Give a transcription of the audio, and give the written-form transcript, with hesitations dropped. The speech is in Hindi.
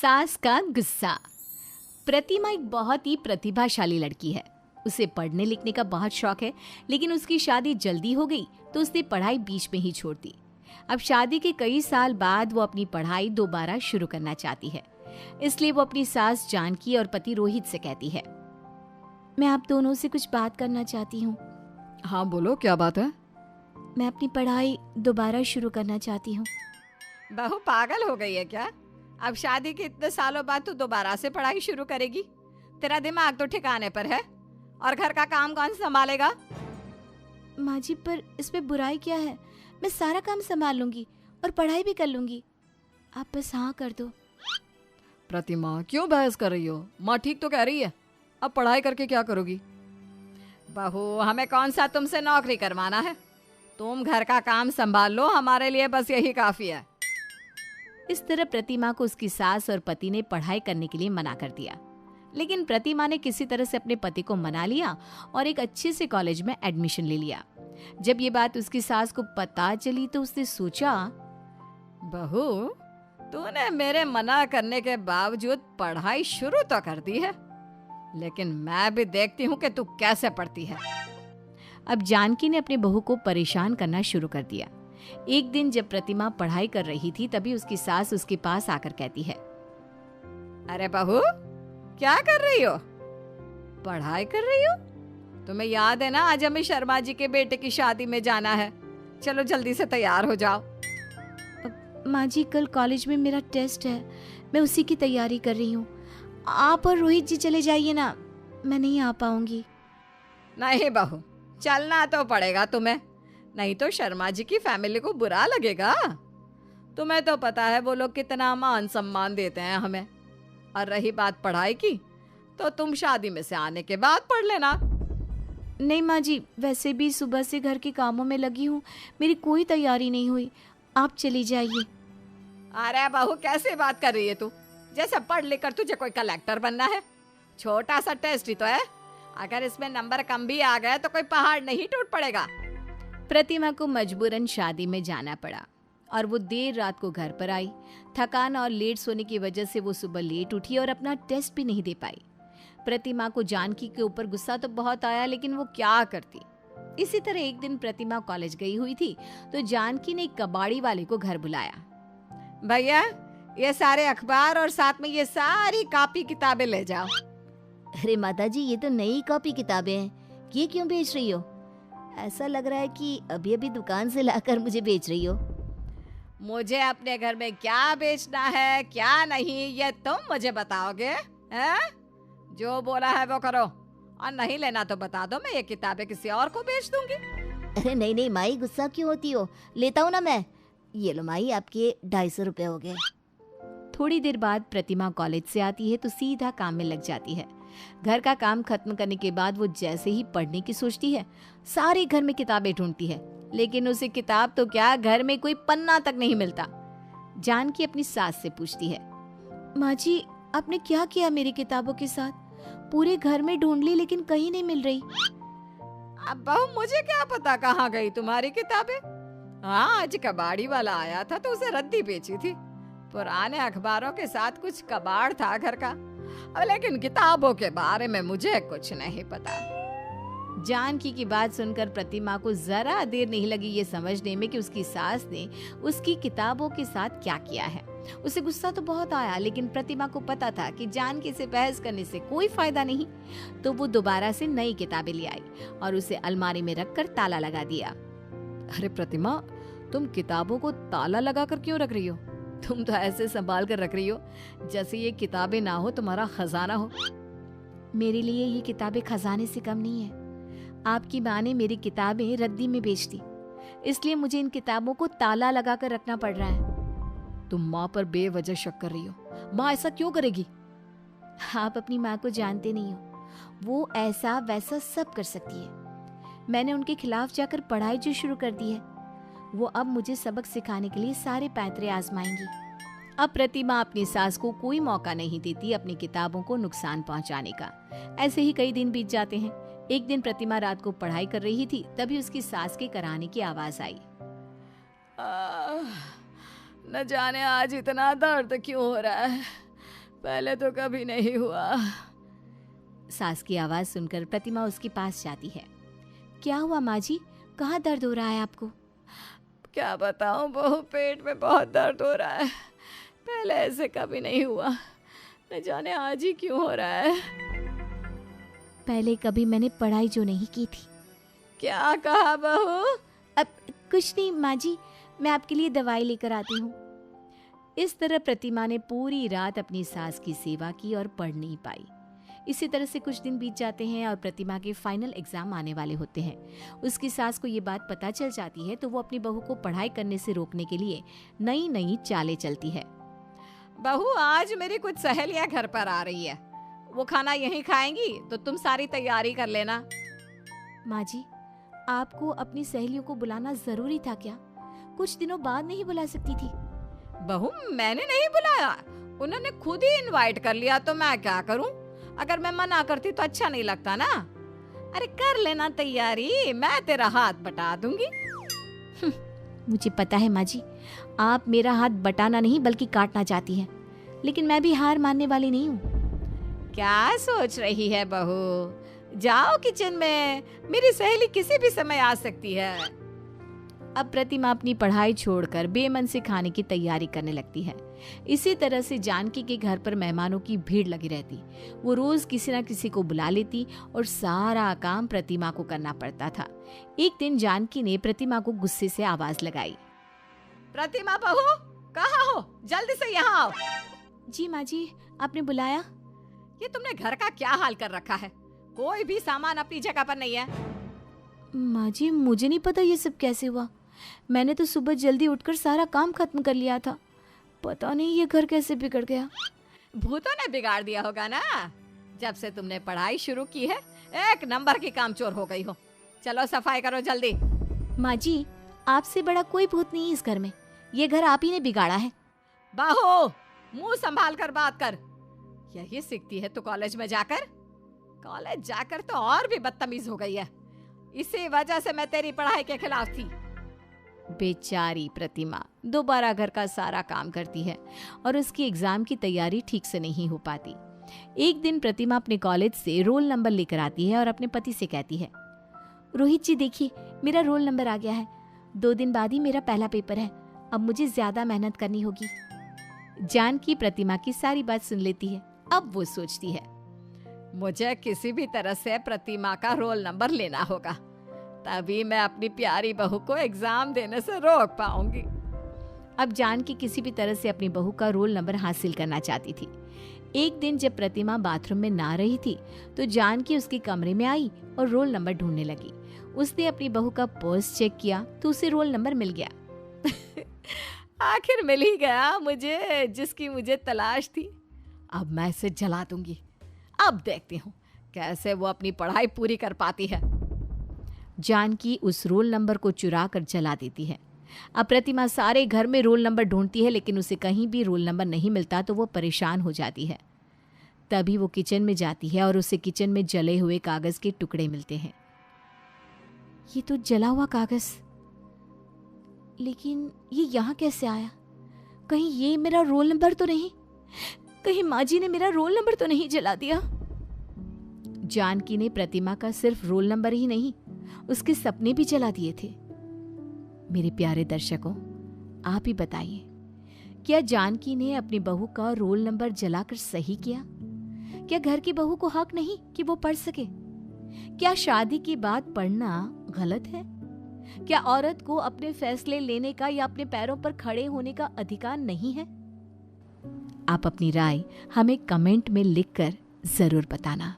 सास का गुस्सा। प्रतिमा एक बहुत ही प्रतिभाशाली लड़की है। उसे पढ़ने लिखने का बहुत शौक है, लेकिन उसकी शादी जल्दी हो गई तो उसने पढ़ाई बीच में ही छोड़ दी। अब शादी के कई साल बाद वो अपनी पढ़ाई दोबारा शुरू करना चाहती है। इसलिए वो अपनी सास जानकी और पति रोहित से कहती है, मैं आप दोनों से कुछ बात करना चाहती हूँ। हाँ बोलो, क्या बात है? मैं अपनी पढ़ाई दोबारा शुरू करना चाहती हूँ। बहू पागल हो गई है क्या? अब शादी के इतने सालों बाद तू दोबारा से पढ़ाई शुरू करेगी? तेरा दिमाग तो ठिकाने पर है। और घर का काम कौन संभालेगा? माँ जी, पर इसमें बुराई क्या है? मैं सारा काम संभाल लूंगी और पढ़ाई भी कर लूंगी। आप बस हाँ कर दो। प्रतिमा, क्यों बहस कर रही हो? माँ ठीक तो कह रही है। अब पढ़ाई करके क्या करोगी? बहू, हमें कौन सा तुमसे नौकरी करवाना है? तुम घर का काम संभाल लो, हमारे लिए बस यही काफी है। इस तरह प्रतिमा को उसकी सास और पति ने पढ़ाई करने के लिए मना कर दिया। लेकिन प्रतिमा ने किसी तरह से अपने पति को मना लिया और एक अच्छे से कॉलेज में एडमिशन ले लिया। जब ये बात उसकी सास को पता चली तो उसने सोचा, बहू, तूने मेरे मना करने के बावजूद पढ़ाई शुरू तो कर दी है, लेकिन मैं भी देखती हूँ कि तू कैसे पढ़ती है। अब जानकी ने अपने बहू को परेशान करना शुरू कर दिया। एक दिन जब प्रतिमा पढ़ाई कर रही थी, तभी उसकी सास उसके पास आकर कहती है, अरे बहू, क्या कर रही हो? पढ़ाई कर रही हो? तुम्हें याद है ना, आज हमें शर्मा जी के बेटे की शादी में जाना है। चलो जल्दी से तैयार हो जाओ। माँ जी, कल कॉलेज में मेरा टेस्ट है, मैं उसी की तैयारी कर रही हूँ। आप और रोहित जी चले जाइए ना, मैं नहीं आ पाऊंगी। नहीं बहू, चलना तो पड़ेगा तुम्हें, नहीं तो शर्मा जी की फैमिली को बुरा लगेगा। तुम्हें तो पता है वो लोग कितना मान सम्मान देते हैं हमें। और रही बात पढ़ाई की, तो तुम शादी में से आने के बाद पढ़ लेना। नहीं माँ जी, वैसे भी सुबह से घर के कामों में लगी हूँ, मेरी कोई तैयारी नहीं हुई। आप चली जाइए। अरे बहू, कैसे बात कर रही है तू? जैसे पढ़ लिख कर तुझे कोई कलेक्टर बनना है। छोटा सा टेस्ट ही तो है, अगर इसमें नंबर कम भी आ गए तो कोई पहाड़ नहीं टूट पड़ेगा। प्रतिमा को मजबूरन शादी में जाना पड़ा और वो देर रात को घर पर आई। थकान और लेट सोने की वजह से वो सुबह लेट उठी और अपना टेस्ट भी नहीं दे पाई। प्रतिमा को जानकी के ऊपर गुस्सा तो बहुत आया, लेकिन वो क्या करती। इसी तरह एक दिन प्रतिमा कॉलेज गई हुई थी तो जानकी ने एक कबाड़ी वाले को घर बुलाया। भैया, ये सारे अखबार और साथ में ये सारी कॉपी किताबें ले जाओ। अरे माता जी, ये तो नई कॉपी किताबें हैं, ये क्यों बेच रही हो? ऐसा लग रहा है कि अभी अभी दुकान से लाकर मुझे बेच रही हो। मुझे अपने घर में क्या बेचना है क्या नहीं, ये तुम मुझे बताओगे हैं? जो बोला है वो करो, और नहीं लेना तो बता दो, मैं ये किताबें किसी और को बेच दूंगी। अरे नहीं नहीं माई, गुस्सा क्यों होती हो? लेता हूँ ना मैं। ये लो माई, आपके 250 रुपए हो गए। थोड़ी देर बाद प्रतिमा कॉलेज से आती है तो सीधा काम में लग जाती है। घर का काम खत्म करने के बाद वो जैसे ही पढ़ने की सोचती है, सारे घर में किताबें ढूंढती है, लेकिन उसे किताब तो क्या, घर में कोई पन्ना तक नहीं मिलता। जानकी अपनी सास से पूछती है, माँ जी, आपने क्या किया मेरी किताबों के साथ? पूरे घर में ढूंढ ली लेकिन कहीं नहीं मिल रही। अब बहू, मुझे क्या पता कहाँ गई तुम्हारी किताबें। हाँ, आज कबाड़ी वाला आया था तो उसे रद्दी बेची थी। पुराने अखबारों के साथ कुछ कबाड़ था घर का, लेकिन किताबों के बारे में मुझे कुछ नहीं पता। जानकी की बात सुनकर प्रतिमा को जरा देर नहीं लगी ये समझने में कि उसकी सास ने उसकी किताबों के साथ क्या किया है। उसे गुस्सा तो बहुत आया, लेकिन प्रतिमा को पता था कि जानकी से बहस करने से कोई फायदा नहीं, तो वो दोबारा से नई किताबें ले आई और उसे अलमारी में रखकर ताला लगा दिया। अरे प्रतिमा, तुम किताबों को ताला लगा कर क्यों रख रही हो? तुम तो ऐसे संभाल कर रख रही हो जैसे ये किताबें ना हो तुम्हारा खजाना हो। मेरे लिए ये किताबें खजाने से कम नहीं है। आपकी माँ ने मेरी किताबें रद्दी में बेच दी, इसलिए मुझे इन किताबों को ताला लगा कर रखना पड़ रहा है। तुम माँ पर बेवजह शक कर रही हो। माँ ऐसा क्यों करेगी? आप अपनी माँ को जानते नहीं हो, वो ऐसा वैसा सब कर सकती है। मैंने उनके खिलाफ जाकर पढ़ाई जो शुरू कर दी है, वो अब मुझे सबक सिखाने के लिए सारे पैंतरे आजमाएंगी। अब प्रतिमा अपनी सास को कोई मौका नहीं देती अपनी किताबों को नुकसान पहुंचाने का। ऐसे ही कई दिन बीत जाते हैं। एक दिन प्रतिमा रात को पढ़ाई कर रही थी, तभी उसकी सास के कराने की आवाज आई। न जाने आज इतना दर्द क्यों हो रहा है। पहले तो कभी नहीं हुआ। सास की आवाज सुनकर प्रतिमा उसके पास जाती है। क्या हुआ माँ जी, कहाँ दर्द हो रहा है आपको? क्या बताऊं बहू, पेट में बहुत दर्द हो रहा है। पहले ऐसे कभी नहीं हुआ, न जाने आज ही क्यों हो रहा है। पहले कभी मैंने पढ़ाई जो नहीं की थी। क्या कहा बहू? अब कुछ नहीं माँ जी, मैं आपके लिए दवाई लेकर आती हूँ। इस तरह प्रतिमा ने पूरी रात अपनी सास की सेवा की और पढ़ नहीं पाई। इसी तरह से कुछ दिन बीत जाते हैं और प्रतिमा के फाइनल एग्जाम आने वाले होते हैं। उसकी सास को ये बात पता चल जाती है तो वो अपनी बहू को पढ़ाई करने से रोकने के लिए नई नई चालें चलती है। बहू, आज मेरी कुछ सहेलियां घर पर आ रही है, वो खाना यहीं खाएंगी, तो तुम सारी तैयारी कर लेना। माँ जी, आपको अपनी सहेलियों को बुलाना जरूरी था क्या? कुछ दिनों बाद नहीं बुला सकती थी? बहू, मैंने नहीं बुलाया, उन्होंने खुद ही इनवाइट कर लिया, तो मैं क्या करूं? अगर मैं मना करती तो अच्छा नहीं लगता ना। अरे कर लेना तैयारी, मैं तेरा हाथ बटा दूंगी। मुझे पता है माँ जी, आप मेरा हाथ बटाना नहीं बल्कि काटना चाहती हैं, लेकिन मैं भी हार मानने वाली नहीं हूँ। क्या सोच रही है बहू? जाओ किचन में, मेरी सहेली किसी भी समय आ सकती है। अब प्रतिमा अपनी पढ़ाई छोड़कर बेमन से खाने की तैयारी करने लगती है। इसी तरह से जानकी के घर पर मेहमानों की भीड़ लगी रहती। वो रोज किसी न किसी को बुला लेती और सारा काम प्रतिमा को करना पड़ता था। एक दिन जानकी ने प्रतिमा को गुस्से से आवाज लगाई। प्रतिमा बहू, कहाँ हो? जल्दी से यहाँ आओ। जी माँ जी, आपने बुलाया? ये तुमने घर का क्या हाल कर रखा है? कोई भी सामान अपनी जगह पर नहीं है। माँ जी, मुझे नहीं पता ये सब कैसे हुआ। मैंने तो सुबह जल्दी उठकर सारा काम खत्म कर लिया था। पता नहीं ये घर कैसे बिगड़ गया। भूतों ने बिगाड़ दिया होगा ना। जब से तुमने पढ़ाई शुरू की है, एक नंबर की कामचोर हो गई हो। चलो सफाई करो जल्दी। माँ जी, आपसे बड़ा कोई भूत नहीं इस घर में। ये घर आप ही ने बिगाड़ा है। बाहो, मुंह संभाल कर बात कर। यही सीखती है तो कॉलेज में जाकर? कॉलेज जाकर तो और भी बदतमीज हो गई है। इसी वजह से मैं तेरी पढ़ाई के खिलाफ थी। बेचारी प्रतिमा दोबारा घर का सारा काम करती है और उसकी एग्जाम की तैयारी ठीक से नहीं हो पाती। एक दिन प्रतिमा अपने कॉलेज से रोल नंबर लेकर आती है और अपने पति से कहती है, रोहित जी देखिए, मेरा रोल नंबर आ गया है। 2 दिन बाद ही मेरा पहला पेपर है। अब मुझे ज्यादा मेहनत करनी होगी। जानकी प्रतिमा की सारी बात सुन लेती है। अब वो सोचती है, मुझे किसी भी तरह से प्रतिमा का रोल नंबर लेना होगा, तभी मैं अपनी प्यारी बहू को एग्जाम देने से रोक पाऊंगी। अब जानकी किसी भी तरह से अपनी बहू का रोल नंबर हासिल करना चाहती थी। एक दिन जब प्रतिमा बाथरूम में नहा रही थी तो जानकी उसके कमरे में आई और रोल नंबर ढूंढने लगी। उसने अपनी बहू का पर्स चेक किया तो उसे रोल नंबर मिल गया। आखिर मिल ही गया मुझे जिसकी मुझे तलाश थी। अब मैं इसे जला दूंगी। अब देखती हूँ कैसे वो अपनी पढ़ाई पूरी कर पाती है। जानकी उस रोल नंबर को चुरा कर जला देती है। अब प्रतिमा सारे घर में रोल नंबर ढूंढती है लेकिन उसे कहीं भी रोल नंबर नहीं मिलता तो वो परेशान हो जाती है। तभी वो किचन में जाती है और उसे किचन में जले हुए कागज के टुकड़े मिलते हैं। ये तो जला हुआ कागज, लेकिन ये यहाँ कैसे आया? कहीं ये मेरा रोल नंबर तो नहीं? कहीं माँ जी ने मेरा रोल नंबर तो नहीं जला दिया? जानकी ने प्रतिमा का सिर्फ रोल नंबर ही नहीं, उसके सपने भी जला दिए थे। मेरे प्यारे दर्शकों, आप ही बताइए, क्या जानकी ने अपनी बहू का रोल नंबर जलाकर सही किया? क्या घर की बहू को हक नहीं कि वो पढ़ सके? क्या शादी के बाद पढ़ना गलत है? क्या औरत को अपने फैसले लेने का या अपने पैरों पर खड़े होने का अधिकार नहीं है? आप अपनी राय हमें कमेंट में लिखकर जरूर बताना।